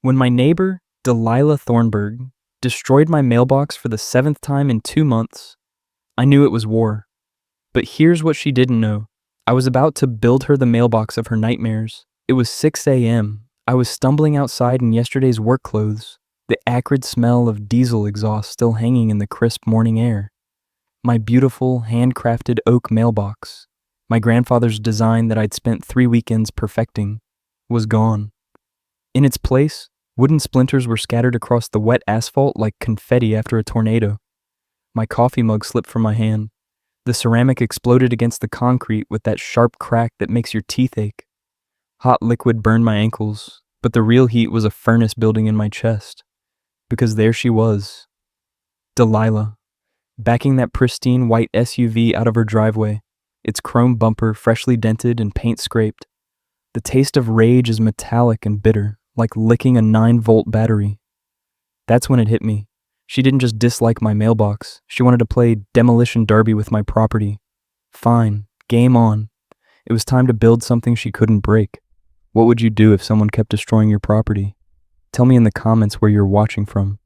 When my neighbor, Delilah Thornburg, destroyed my mailbox for the 7th time in 2 months, I knew it was war. But here's what she didn't know. I was about to build her the mailbox of her nightmares. It was 6 a.m. I was stumbling outside in yesterday's work clothes, the acrid smell of diesel exhaust still hanging in the crisp morning air. My beautiful, handcrafted oak mailbox, my grandfather's design that I'd spent 3 weekends perfecting, was gone. In its place, wooden splinters were scattered across the wet asphalt like confetti after a tornado. My coffee mug slipped from my hand. The ceramic exploded against the concrete with that sharp crack that makes your teeth ache. Hot liquid burned my ankles, but the real heat was a furnace building in my chest. Because there she was, Delilah, backing that pristine white SUV out of her driveway, its chrome bumper freshly dented and paint scraped. The taste of rage is metallic and bitter, like licking a 9-volt battery. That's when it hit me. She didn't just dislike my mailbox. She wanted to play demolition derby with my property. Fine, game on. It was time to build something she couldn't break. What would you do if someone kept destroying your property? Tell me in the comments where you're watching from.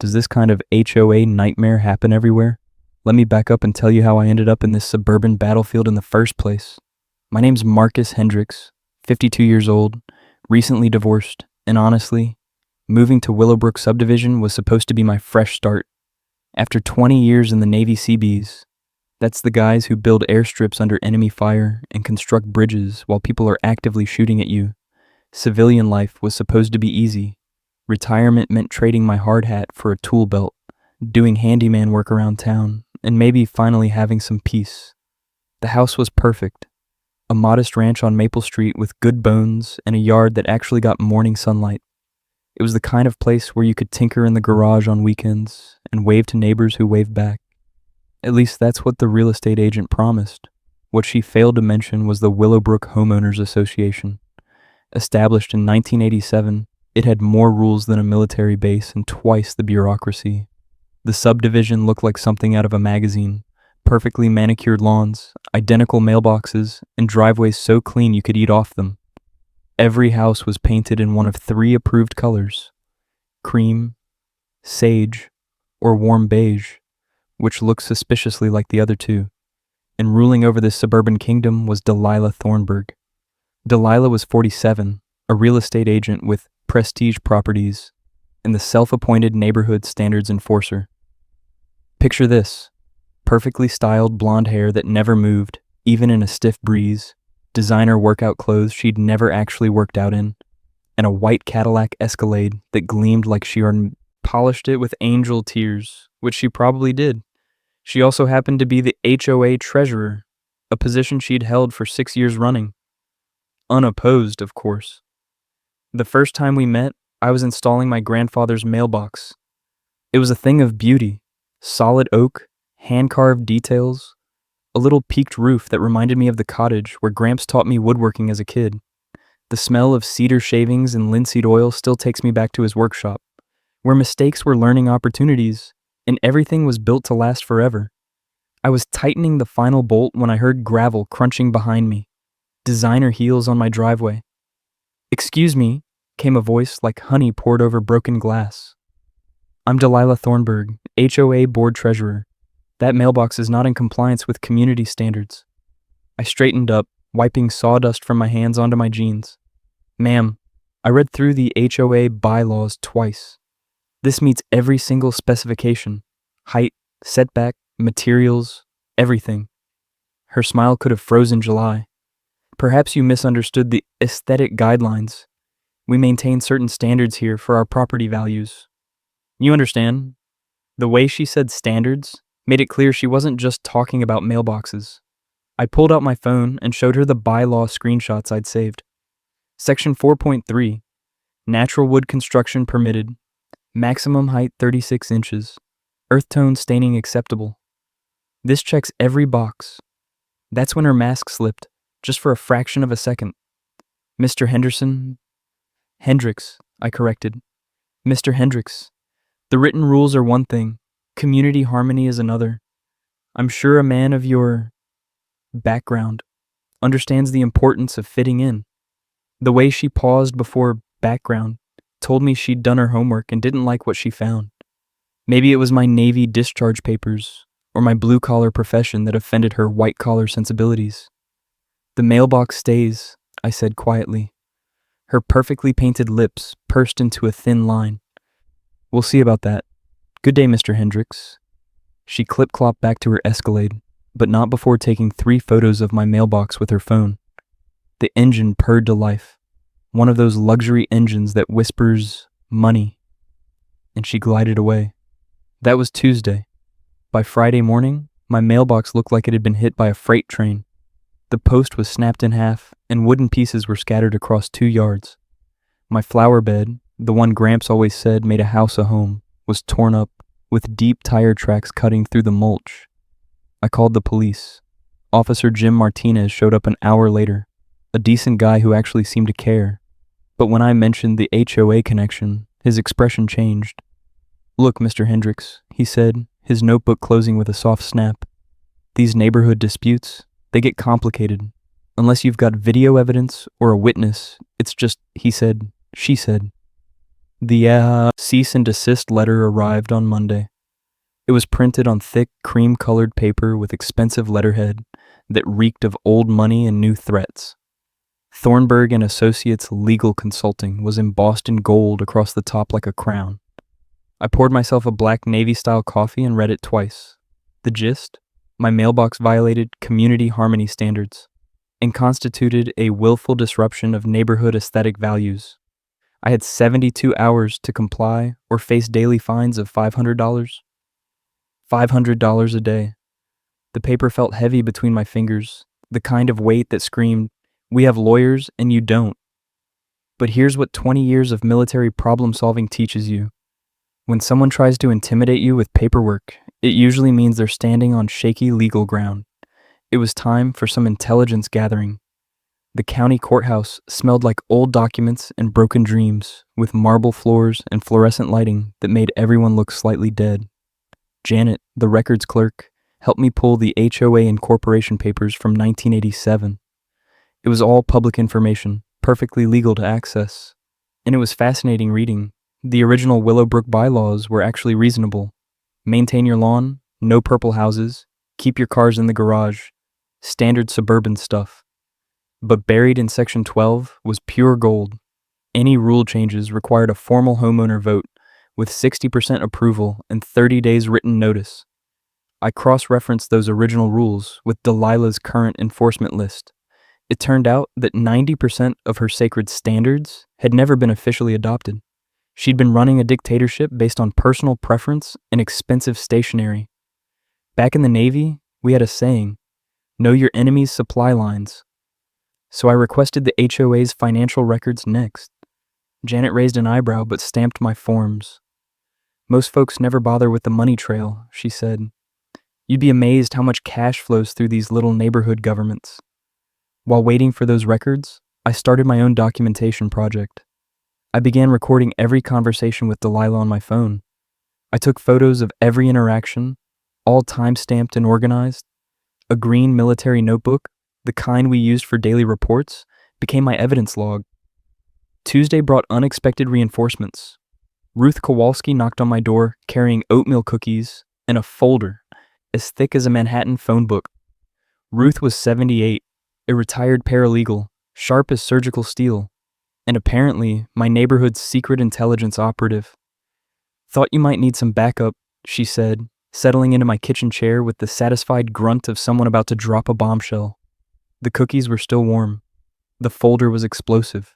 Does this kind of HOA nightmare happen everywhere? Let me back up and tell you how I ended up in this suburban battlefield in the first place. My name's Marcus Hendricks, 52 years old, recently divorced, and honestly, moving to Willowbrook subdivision was supposed to be my fresh start. After 20 years in the Navy Seabees, that's the guys who build airstrips under enemy fire and construct bridges while people are actively shooting at you. Civilian life was supposed to be easy. Retirement meant trading my hard hat for a tool belt, doing handyman work around town, and maybe finally having some peace. The house was perfect. A modest ranch on Maple Street with good bones and a yard that actually got morning sunlight. It was the kind of place where you could tinker in the garage on weekends and wave to neighbors who waved back. At least that's what the real estate agent promised. What she failed to mention was the Willowbrook Homeowners Association. Established in 1987, it had more rules than a military base and twice the bureaucracy. The subdivision looked like something out of a magazine. Perfectly manicured lawns, identical mailboxes, and driveways so clean you could eat off them. Every house was painted in one of 3 approved colors: cream, sage, or warm beige, which looked suspiciously like the other 2. And ruling over this suburban kingdom was Delilah Thornburg. Delilah was 47, a real estate agent with Prestige Properties, and the self-appointed neighborhood standards enforcer. Picture this: perfectly styled blonde hair that never moved, even in a stiff breeze, designer workout clothes she'd never actually worked out in, and a white Cadillac Escalade that gleamed like she polished it with angel tears, which she probably did. She also happened to be the HOA treasurer, a position she'd held for 6 years running. Unopposed, of course. The first time we met, I was installing my grandfather's mailbox. It was a thing of beauty: solid oak, hand-carved details, a little peaked roof that reminded me of the cottage where Gramps taught me woodworking as a kid. The smell of cedar shavings and linseed oil still takes me back to his workshop, where mistakes were learning opportunities and everything was built to last forever. I was tightening the final bolt when I heard gravel crunching behind me, designer heels on my driveway. "Excuse me," came a voice like honey poured over broken glass. "I'm Delilah Thornburg, HOA board treasurer. That mailbox is not in compliance with community standards." I straightened up, wiping sawdust from my hands onto my jeans. "Ma'am, I read through the HOA bylaws twice. This meets every single specification: height, setback, materials, everything." Her smile could have frozen July. "Perhaps you misunderstood the aesthetic guidelines. We maintain certain standards here for our property values. You understand?" The way she said standards made it clear she wasn't just talking about mailboxes. I pulled out my phone and showed her the bylaw screenshots I'd saved. Section 4.3, natural wood construction permitted, maximum height 36 inches, earth tone staining acceptable. This checks every box. That's when her mask slipped, just for a fraction of a second. "Mr. Hendricks, I corrected. "Mr. Hendricks, the written rules are one thing, community harmony is another. I'm sure a man of your background understands the importance of fitting in." The way she paused before background told me she'd done her homework and didn't like what she found. Maybe it was my Navy discharge papers or my blue-collar profession that offended her white-collar sensibilities. "The mailbox stays," I said quietly. Her perfectly painted lips pursed into a thin line. "We'll see about that. Good day, Mr. Hendricks." She clip-clopped back to her Escalade, but not before taking 3 photos of my mailbox with her phone. The engine purred to life, one of those luxury engines that whispers, "money," and she glided away. That was Tuesday. By Friday morning, my mailbox looked like it had been hit by a freight train. The post was snapped in half, and wooden pieces were scattered across 2 yards. My flower bed, the one Gramps always said made a house a home, was torn up, with deep tire tracks cutting through the mulch. I called the police. Officer Jim Martinez showed up an hour later, a decent guy who actually seemed to care. But when I mentioned the HOA connection, his expression changed. "Look, Mr. Hendricks," he said, his notebook closing with a soft snap. "These neighborhood disputes, they get complicated. Unless you've got video evidence or a witness, it's just he said, she said." The cease and desist letter arrived on Monday. It was printed on thick, cream-colored paper with expensive letterhead that reeked of old money and new threats. Thornburg and Associates Legal Consulting was embossed in gold across the top like a crown. I poured myself a black Navy-style coffee and read it twice. The gist? My mailbox violated community harmony standards and constituted a willful disruption of neighborhood aesthetic values. I had 72 hours to comply or face daily fines of $500. $500 a day. The paper felt heavy between my fingers, the kind of weight that screamed, "We have lawyers and you don't." But here's what 20 years of military problem-solving teaches you. When someone tries to intimidate you with paperwork, it usually means they're standing on shaky legal ground. It was time for some intelligence gathering. The county courthouse smelled like old documents and broken dreams, with marble floors and fluorescent lighting that made everyone look slightly dead. Janet, the records clerk, helped me pull the HOA incorporation papers from 1987. It was all public information, perfectly legal to access. And it was fascinating reading. The original Willowbrook bylaws were actually reasonable. Maintain your lawn, no purple houses, keep your cars in the garage. Standard suburban stuff. But buried in Section 12 was pure gold. Any rule changes required a formal homeowner vote with 60% approval and 30 days written notice. I cross-referenced those original rules with Delilah's current enforcement list. It turned out that 90% of her sacred standards had never been officially adopted. She'd been running a dictatorship based on personal preference and expensive stationery. Back in the Navy, we had a saying, "Know your enemy's supply lines." So I requested the HOA's financial records next. Janet raised an eyebrow but stamped my forms. "Most folks never bother with the money trail," she said. "You'd be amazed how much cash flows through these little neighborhood governments." While waiting for those records, I started my own documentation project. I began recording every conversation with Delilah on my phone. I took photos of every interaction, all time-stamped and organized. A green military notebook, the kind we used for daily reports, became my evidence log. Tuesday brought unexpected reinforcements. Ruth Kowalski knocked on my door carrying oatmeal cookies and a folder as thick as a Manhattan phone book. Ruth was 78, a retired paralegal, sharp as surgical steel, and apparently my neighborhood's secret intelligence operative. "Thought you might need some backup," she said, settling into my kitchen chair with the satisfied grunt of someone about to drop a bombshell. The cookies were still warm. The folder was explosive.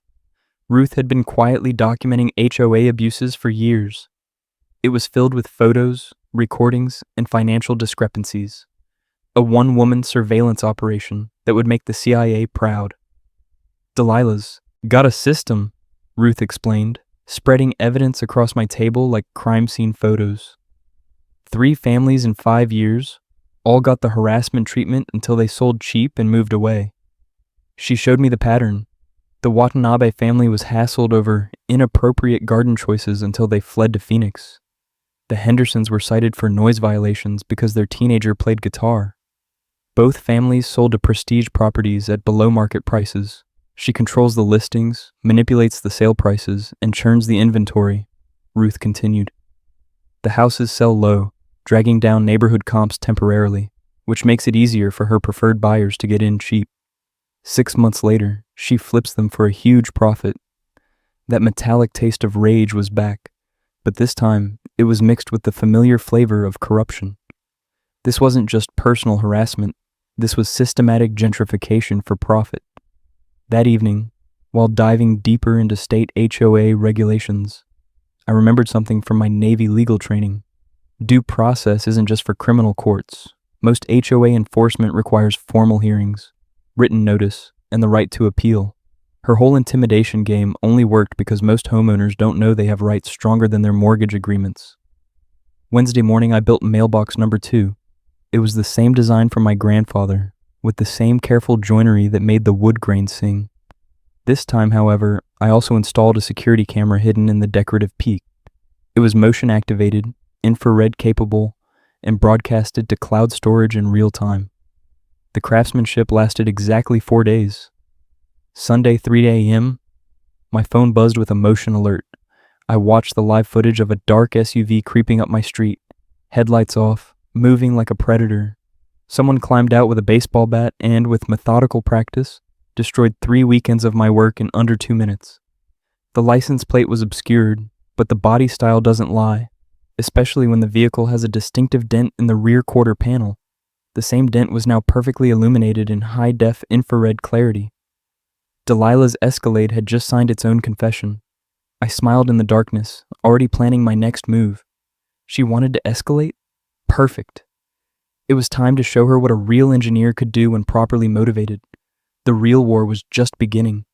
Ruth had been quietly documenting HOA abuses for years. It was filled with photos, recordings, and financial discrepancies. A one-woman surveillance operation that would make the CIA proud. "Delilah's got a system," Ruth explained, spreading evidence across my table like crime scene photos. 3 families in 5 years, all got the harassment treatment until they sold cheap and moved away. She showed me the pattern. The Watanabe family was hassled over inappropriate garden choices until they fled to Phoenix. The Hendersons were cited for noise violations because their teenager played guitar. Both families sold to prestige properties at below-market prices, She controls the listings, manipulates the sale prices, and churns the inventory, Ruth continued. The houses sell low, dragging down neighborhood comps temporarily, which makes it easier for her preferred buyers to get in cheap. 6 months later, she flips them for a huge profit. That metallic taste of rage was back, but this time it was mixed with the familiar flavor of corruption. This wasn't just personal harassment, this was systematic gentrification for profit. That evening, while diving deeper into state HOA regulations, I remembered something from my Navy legal training. Due process isn't just for criminal courts. Most HOA enforcement requires formal hearings, written notice, and the right to appeal. Her whole intimidation game only worked because most homeowners don't know they have rights stronger than their mortgage agreements. Wednesday morning, I built mailbox number 2. It was the same design from my grandfather, with the same careful joinery that made the wood grain sing. This time, however, I also installed a security camera hidden in the decorative peak. It was motion activated, infrared capable, and broadcasted to cloud storage in real time. The craftsmanship lasted exactly 4 days. Sunday, 3 a.m., my phone buzzed with a motion alert. I watched the live footage of a dark SUV creeping up my street, headlights off, moving like a predator. Someone climbed out with a baseball bat and, with methodical practice, destroyed 3 weekends of my work in under 2 minutes. The license plate was obscured, but the body style doesn't lie, especially when the vehicle has a distinctive dent in the rear quarter panel. The same dent was now perfectly illuminated in high-def infrared clarity. Delilah's Escalade had just signed its own confession. I smiled in the darkness, already planning my next move. She wanted to escalate? Perfect. It was time to show her what a real engineer could do when properly motivated. The real war was just beginning.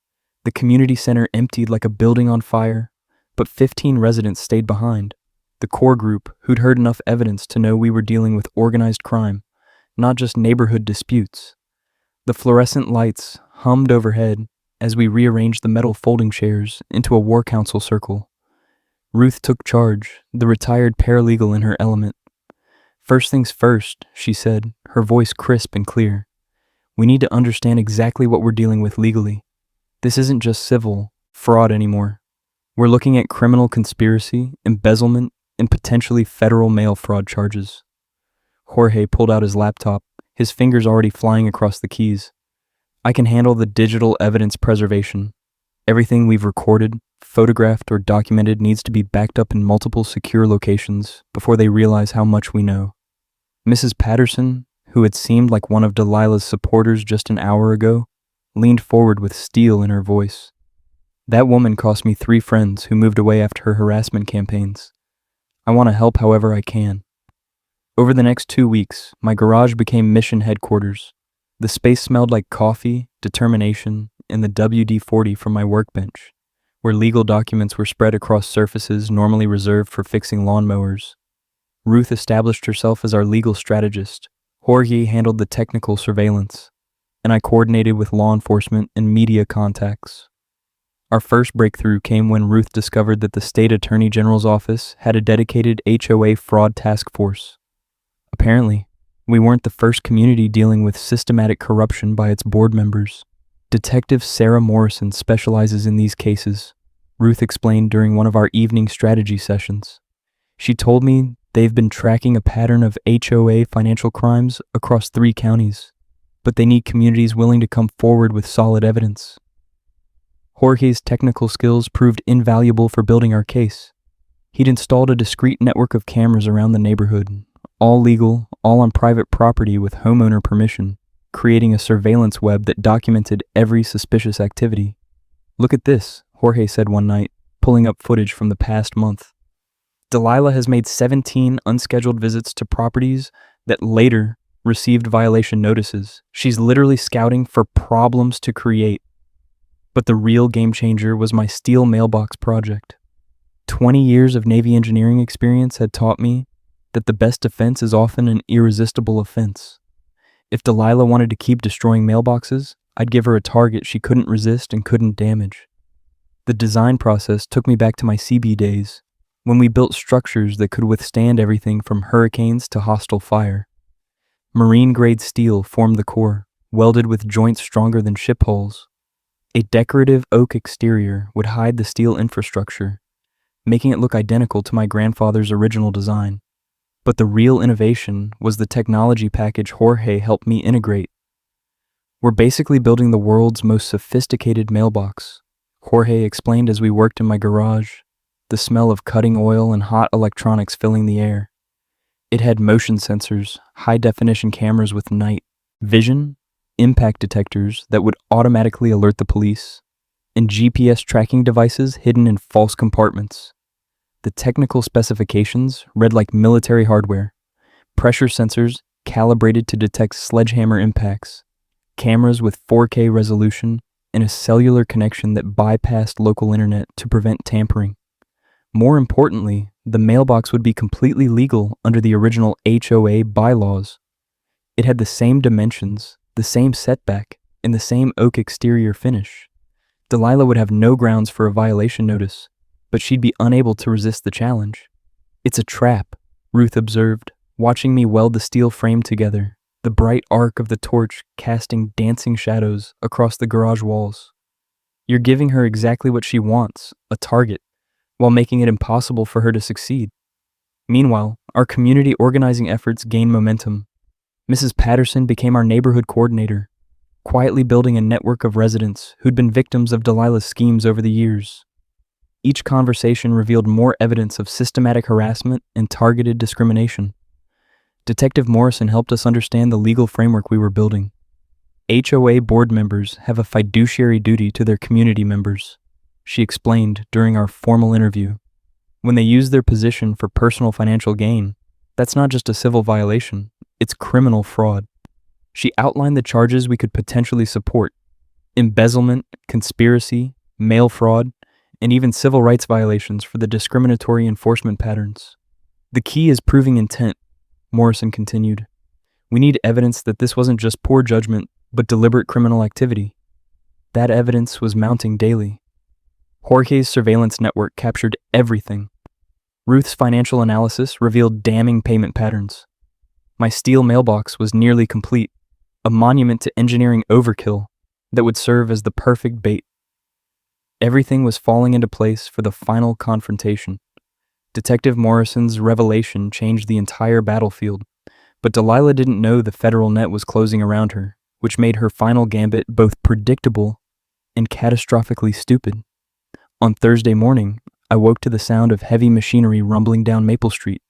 The community center emptied like a building on fire, but 15 residents stayed behind. The core group, who'd heard enough evidence to know we were dealing with organized crime, not just neighborhood disputes. The fluorescent lights hummed overhead as we rearranged the metal folding chairs into a war council circle. Ruth took charge, the retired paralegal in her element. First things first, she said, her voice crisp and clear. We need to understand exactly what we're dealing with legally. This isn't just civil fraud anymore. We're looking at criminal conspiracy, embezzlement, and potentially federal mail fraud charges. Jorge pulled out his laptop, his fingers already flying across the keys. I can handle the digital evidence preservation. Everything we've recorded, photographed, or documented needs to be backed up in multiple secure locations before they realize how much we know. Mrs. Patterson, who had seemed like one of Delilah's supporters just an hour ago, leaned forward with steel in her voice. That woman cost me 3 friends who moved away after her harassment campaigns. I want to help however I can. Over the next 2 weeks, my garage became mission headquarters. The space smelled like coffee, determination, and the WD-40 from my workbench, where legal documents were spread across surfaces normally reserved for fixing lawnmowers. Ruth established herself as our legal strategist. Jorge handled the technical surveillance, and I coordinated with law enforcement and media contacts. Our first breakthrough came when Ruth discovered that the state attorney general's office had a dedicated HOA fraud task force. Apparently, we weren't the first community dealing with systematic corruption by its board members. Detective Sarah Morrison specializes in these cases, Ruth explained during one of our evening strategy sessions. She told me they've been tracking a pattern of HOA financial crimes across 3 counties, but they need communities willing to come forward with solid evidence. Jorge's technical skills proved invaluable for building our case. He'd installed a discreet network of cameras around the neighborhood, all legal, all on private property with homeowner permission, creating a surveillance web that documented every suspicious activity. Look at this, Jorge said one night, pulling up footage from the past month. Delilah has made 17 unscheduled visits to properties that later received violation notices. She's literally scouting for problems to create. But the real game changer was my steel mailbox project. 20 years of Navy engineering experience had taught me that the best defense is often an irresistible offense. If Delilah wanted to keep destroying mailboxes, I'd give her a target she couldn't resist and couldn't damage. The design process took me back to my CB days, when we built structures that could withstand everything from hurricanes to hostile fire. Marine-grade steel formed the core, welded with joints stronger than ship hulls. A decorative oak exterior would hide the steel infrastructure, making it look identical to my grandfather's original design. But the real innovation was the technology package Jorge helped me integrate. We're basically building the world's most sophisticated mailbox, Jorge explained as we worked in my garage, the smell of cutting oil and hot electronics filling the air. It had motion sensors, high-definition cameras with night vision, impact detectors that would automatically alert the police, and GPS tracking devices hidden in false compartments. The technical specifications read like military hardware: pressure sensors calibrated to detect sledgehammer impacts, cameras with 4K resolution, and a cellular connection that bypassed local internet to prevent tampering. More importantly, the mailbox would be completely legal under the original HOA bylaws. It had the same dimensions, the same setback, and the same oak exterior finish. Delilah would have no grounds for a violation notice, but she'd be unable to resist the challenge. "It's a trap," Ruth observed, watching me weld the steel frame together, the bright arc of the torch casting dancing shadows across the garage walls. "You're giving her exactly what she wants, a target, while making it impossible for her to succeed." Meanwhile, our community organizing efforts gained momentum. Mrs. Patterson became our neighborhood coordinator, quietly building a network of residents who'd been victims of Delilah's schemes over the years. Each conversation revealed more evidence of systematic harassment and targeted discrimination. Detective Morrison helped us understand the legal framework we were building. HOA board members have a fiduciary duty to their community members, she explained during our formal interview. When they use their position for personal financial gain, that's not just a civil violation, it's criminal fraud. She outlined the charges we could potentially support: embezzlement, conspiracy, mail fraud, and even civil rights violations for the discriminatory enforcement patterns. "The key is proving intent," Morrison continued. "We need evidence that this wasn't just poor judgment, but deliberate criminal activity." That evidence was mounting daily. Jorge's surveillance network captured everything. Ruth's financial analysis revealed damning payment patterns. My steel mailbox was nearly complete, a monument to engineering overkill that would serve as the perfect bait. Everything was falling into place for the final confrontation. Detective Morrison's revelation changed the entire battlefield, but Delilah didn't know the federal net was closing around her, which made her final gambit both predictable and catastrophically stupid. On Thursday morning, I woke to the sound of heavy machinery rumbling down Maple Street.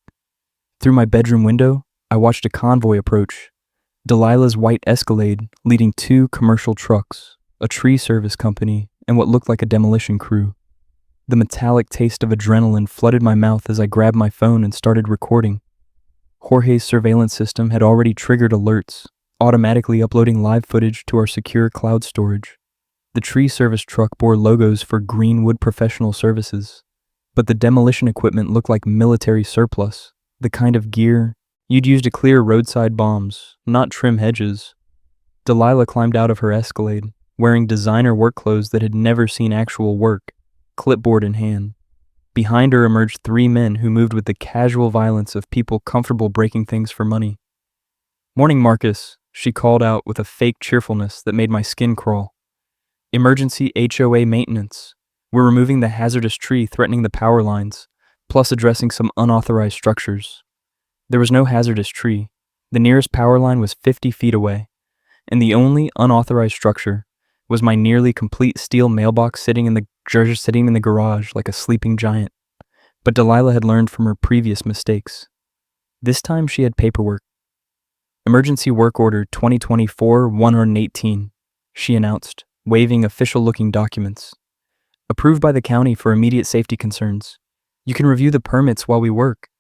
Through my bedroom window, I watched a convoy approach, Delilah's white Escalade leading 2 commercial trucks, a tree service company, and what looked like a demolition crew. The metallic taste of adrenaline flooded my mouth as I grabbed my phone and started recording. Jorge's surveillance system had already triggered alerts, automatically uploading live footage to our secure cloud storage. The tree service truck bore logos for Greenwood Professional Services, but the demolition equipment looked like military surplus, the kind of gear you'd use to clear roadside bombs, not trim hedges. Delilah climbed out of her Escalade, wearing designer work clothes that had never seen actual work, clipboard in hand. Behind her emerged 3 men who moved with the casual violence of people comfortable breaking things for money. "Morning, Marcus," she called out with a fake cheerfulness that made my skin crawl. "Emergency HOA maintenance. We're removing the hazardous tree threatening the power lines, plus addressing some unauthorized structures." There was no hazardous tree. The nearest power line was 50 feet away, and the only unauthorized structure was my nearly complete steel mailbox sitting in the garage like a sleeping giant. But Delilah had learned from her previous mistakes. This time she had paperwork. "Emergency Work Order 2024-118, she announced, waving official-looking documents. "Approved by the county for immediate safety concerns. You can review the permits while we work."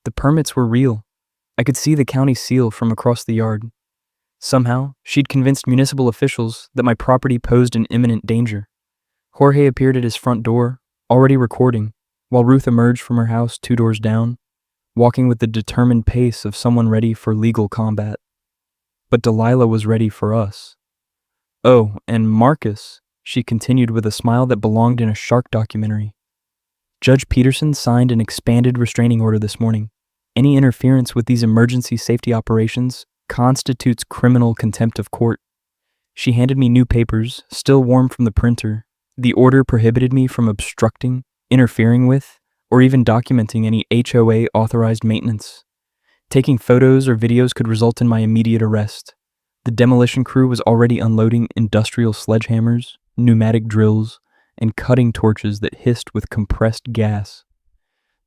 The permits were real. I could see the county seal from across the yard. Somehow, she'd convinced municipal officials that my property posed an imminent danger. Jorge appeared at his front door, already recording, while Ruth emerged from her house 2 doors down, walking with the determined pace of someone ready for legal combat. But Delilah was ready for us. "Oh, and Marcus," she continued with a smile that belonged in a shark documentary. "Judge Peterson signed an expanded restraining order this morning. Any interference with these emergency safety operations constitutes criminal contempt of court. She handed me new papers, still warm from the printer. The order prohibited me from obstructing, interfering with, or even documenting any HOA-authorized maintenance. Taking photos or videos could result in my immediate arrest. The demolition crew was already unloading industrial sledgehammers, pneumatic drills, and cutting torches that hissed with compressed gas.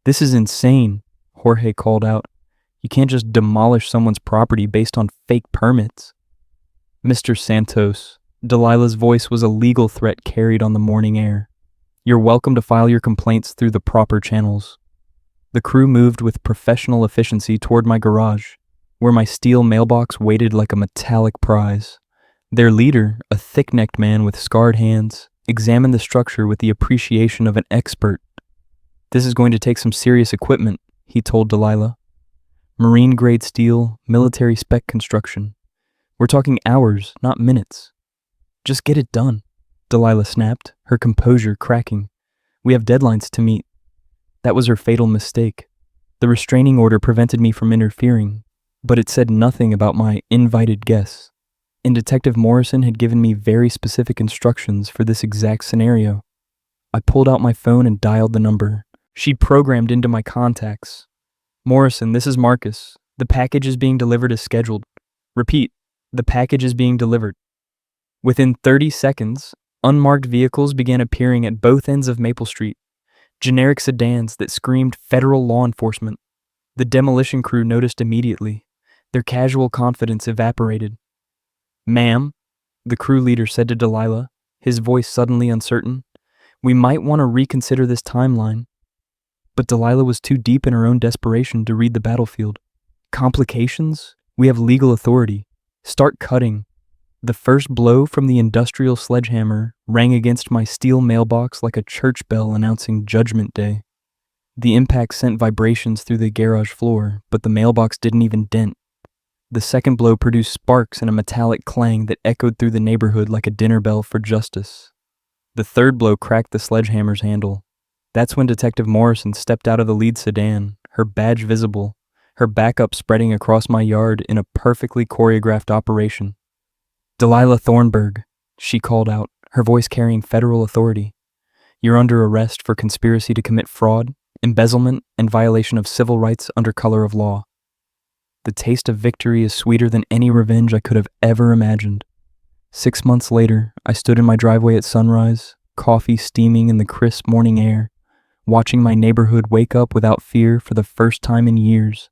"This is insane," Jorge called out. "You can't just demolish someone's property based on fake permits." "Mr. Santos," Delilah's voice was a legal threat carried on the morning air. "You're welcome to file your complaints through the proper channels." The crew moved with professional efficiency toward my garage, where my steel mailbox waited like a metallic prize. Their leader, a thick-necked man with scarred hands, examined the structure with the appreciation of an expert. "This is going to take some serious equipment," he told Delilah. "Marine-grade steel, military-spec construction. We're talking hours, not minutes." "Just get it done," Delilah snapped, her composure cracking. "We have deadlines to meet." That was her fatal mistake. The restraining order prevented me from interfering, but it said nothing about my invited guests. And Detective Morrison had given me very specific instructions for this exact scenario. I pulled out my phone and dialed the number she'd programmed into my contacts. "Morrison, this is Marcus. The package is being delivered as scheduled. Repeat, the package is being delivered." Within 30 seconds, unmarked vehicles began appearing at both ends of Maple Street, generic sedans that screamed federal law enforcement. The demolition crew noticed immediately. Their casual confidence evaporated. "Ma'am," the crew leader said to Delilah, his voice suddenly uncertain, "we might want to reconsider this timeline." But Delilah was too deep in her own desperation to read the battlefield. "Complications? We have legal authority. Start cutting." The first blow from the industrial sledgehammer rang against my steel mailbox like a church bell announcing Judgment Day. The impact sent vibrations through the garage floor, but the mailbox didn't even dent. The second blow produced sparks and a metallic clang that echoed through the neighborhood like a dinner bell for justice. The third blow cracked the sledgehammer's handle. That's when Detective Morrison stepped out of the lead sedan, her badge visible, her backup spreading across my yard in a perfectly choreographed operation. "Delilah Thornburg," she called out, her voice carrying federal authority. "You're under arrest for conspiracy to commit fraud, embezzlement, and violation of civil rights under color of law." The taste of victory is sweeter than any revenge I could have ever imagined. 6 months later, I stood in my driveway at sunrise, coffee steaming in the crisp morning air, watching my neighborhood wake up without fear for the first time in years.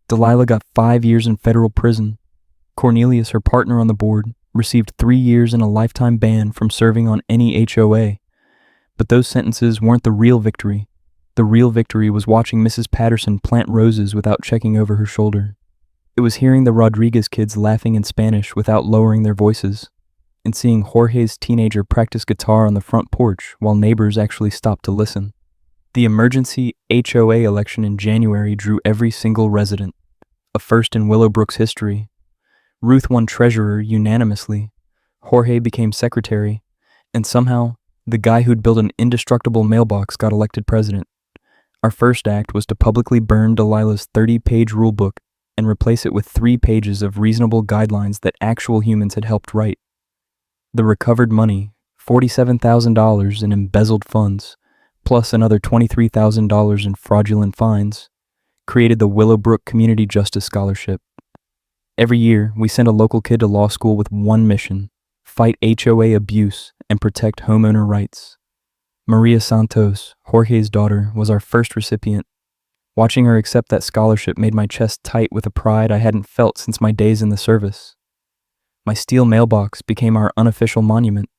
Delilah got 5 years in federal prison. Cornelius, her partner on the board, received 3 years and a lifetime ban from serving on any HOA. But those sentences weren't the real victory. The real victory was watching Mrs. Patterson plant roses without checking over her shoulder. It was hearing the Rodriguez kids laughing in Spanish without lowering their voices, and seeing Jorge's teenager practice guitar on the front porch while neighbors actually stopped to listen. The emergency HOA election in January drew every single resident, a first in Willowbrook's history. Ruth won treasurer unanimously, Jorge became secretary, and somehow, the guy who'd built an indestructible mailbox got elected president. Our first act was to publicly burn Delilah's 30-page rulebook and replace it with 3 pages of reasonable guidelines that actual humans had helped write. The recovered money, $47,000 in embezzled funds, plus another $23,000 in fraudulent fines, created the Willowbrook Community Justice Scholarship. Every year, we sent a local kid to law school with one mission: fight HOA abuse and protect homeowner rights. Maria Santos, Jorge's daughter, was our first recipient. Watching her accept that scholarship made my chest tight with a pride I hadn't felt since my days in the service. My steel mailbox became our unofficial monument.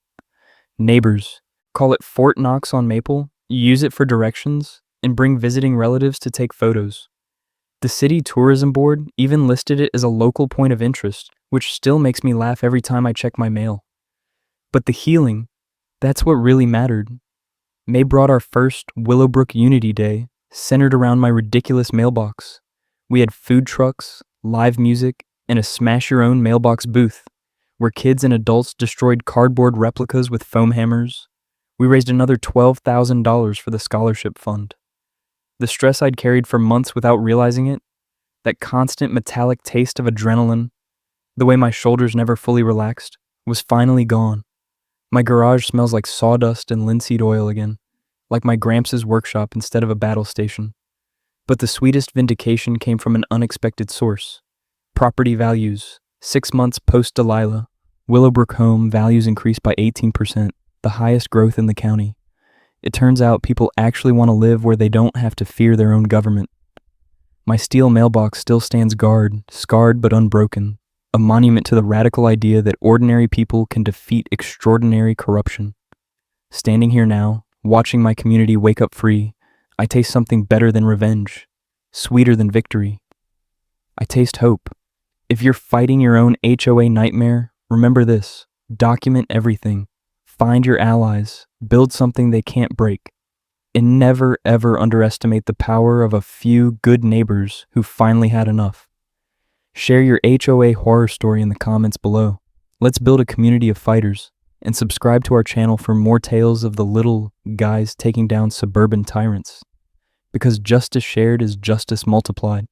Neighbors, call it Fort Knox on Maple, use it for directions, and bring visiting relatives to take photos. The city tourism board even listed it as a local point of interest, which still makes me laugh every time I check my mail. But the healing, that's what really mattered. May brought our first Willowbrook Unity Day, centered around my ridiculous mailbox. We had food trucks, live music, and a smash-your-own mailbox booth, where kids and adults destroyed cardboard replicas with foam hammers. We raised another $12,000 for the scholarship fund. The stress I'd carried for months without realizing it, that constant metallic taste of adrenaline, the way my shoulders never fully relaxed, was finally gone. My garage smells like sawdust and linseed oil again, like my Gramps' workshop instead of a battle station. But the sweetest vindication came from an unexpected source. Property values. 6 months post-Delilah. Willowbrook home values increased by 18%, the highest growth in the county. It turns out people actually want to live where they don't have to fear their own government. My steel mailbox still stands guard, scarred but unbroken, a monument to the radical idea that ordinary people can defeat extraordinary corruption. Standing here now, watching my community wake up free, I taste something better than revenge, sweeter than victory. I taste hope. If you're fighting your own HOA nightmare, remember this: document everything, find your allies, build something they can't break, and never ever underestimate the power of a few good neighbors who finally had enough. Share your HOA horror story in the comments below. Let's build a community of fighters, and subscribe to our channel for more tales of the little guys taking down suburban tyrants. Because justice shared is justice multiplied.